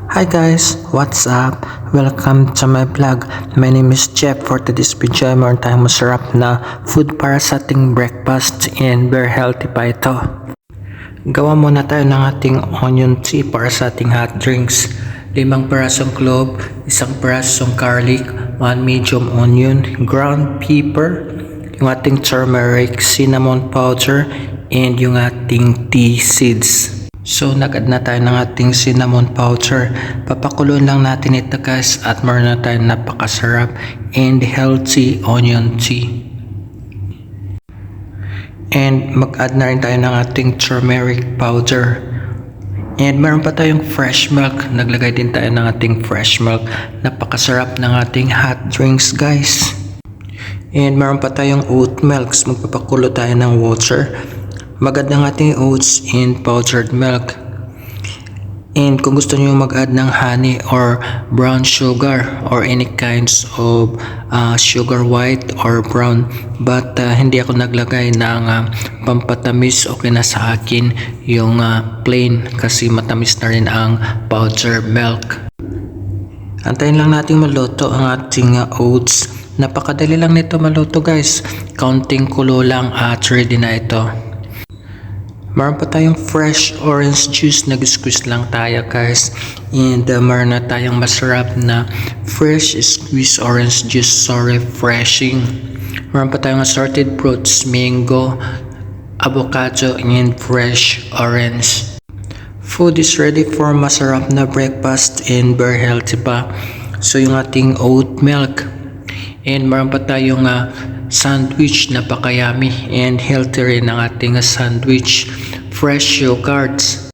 Hi guys, what's up? Welcome to my vlog. My name is Jeff. For today's video, meron tayong masarap na food para sa ating breakfast and very healthy pa ito. Gawa muna tayo ng ating onion tea para sa ating hot drinks. 5 parasong clove, 1 parasong garlic, 1 medium onion, ground pepper, yung ating turmeric, cinnamon powder, and yung ating tea seeds. So nag-add na tayo ng ating cinnamon powder. Papakuloy lang natin ito guys at meron na tayong napakasarap and healthy onion tea. And mag-add na rin tayo ng ating turmeric powder. And meron pa tayong fresh milk. Naglagay din tayo ng ating fresh milk. Napakasarap ng ating hot drinks guys. And meron pa tayong oat milks. Magpapakulo tayo ng water. Mag-add ng ating oats and powdered milk. And kung gusto niyo mag-add ng honey or brown sugar or any kinds of sugar, white or brown, but hindi ako naglagay ng pampatamis. Okay na sa akin yung plain kasi matamis na rin ang powdered milk. Antayin lang natin maluto ang ating oats. Napakadali lang nito maluto guys. Kaunting kulo lang at ready na ito. Meron pa tayong fresh orange juice, nag-squeeze lang tayo guys. And meron na tayong masarap na fresh squeezed orange juice, so refreshing. Meron pa tayong assorted fruits, mango, avocado, and fresh orange. Food is ready for masarap na breakfast and very healthy pa. So yung ating oat milk. And meron pa tayong sandwich, napakayami and healthy rin ang ating sandwich. Fresh yogurts,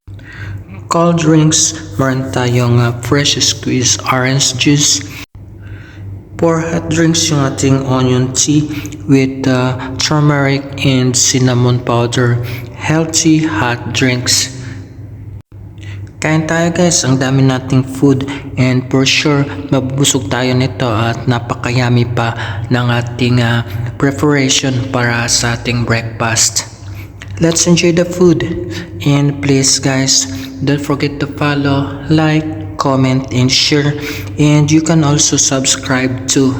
cold drinks, meron tayong fresh squeezed orange juice. For hot drinks, yung ating onion tea with turmeric and cinnamon powder. Healthy hot drinks. Kain tayo guys, ang dami nating food and for sure mabubusog tayo nito at napakayami pa ng ating preparation para sa ating breakfast. Let's enjoy the food and please guys, don't forget to follow, like, comment and share, and you can also subscribe too.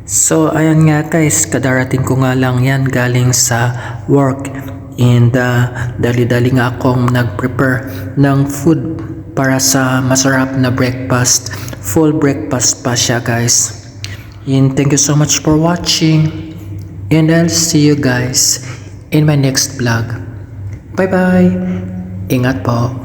So ayan nga guys, kadarating ko nga lang yan galing sa work. And dali-dali nga akong nag-prepare ng food para sa masarap na breakfast. Full breakfast pa siya guys. And thank you so much for watching. And I'll see you guys in my next vlog. Bye bye. Ingat po.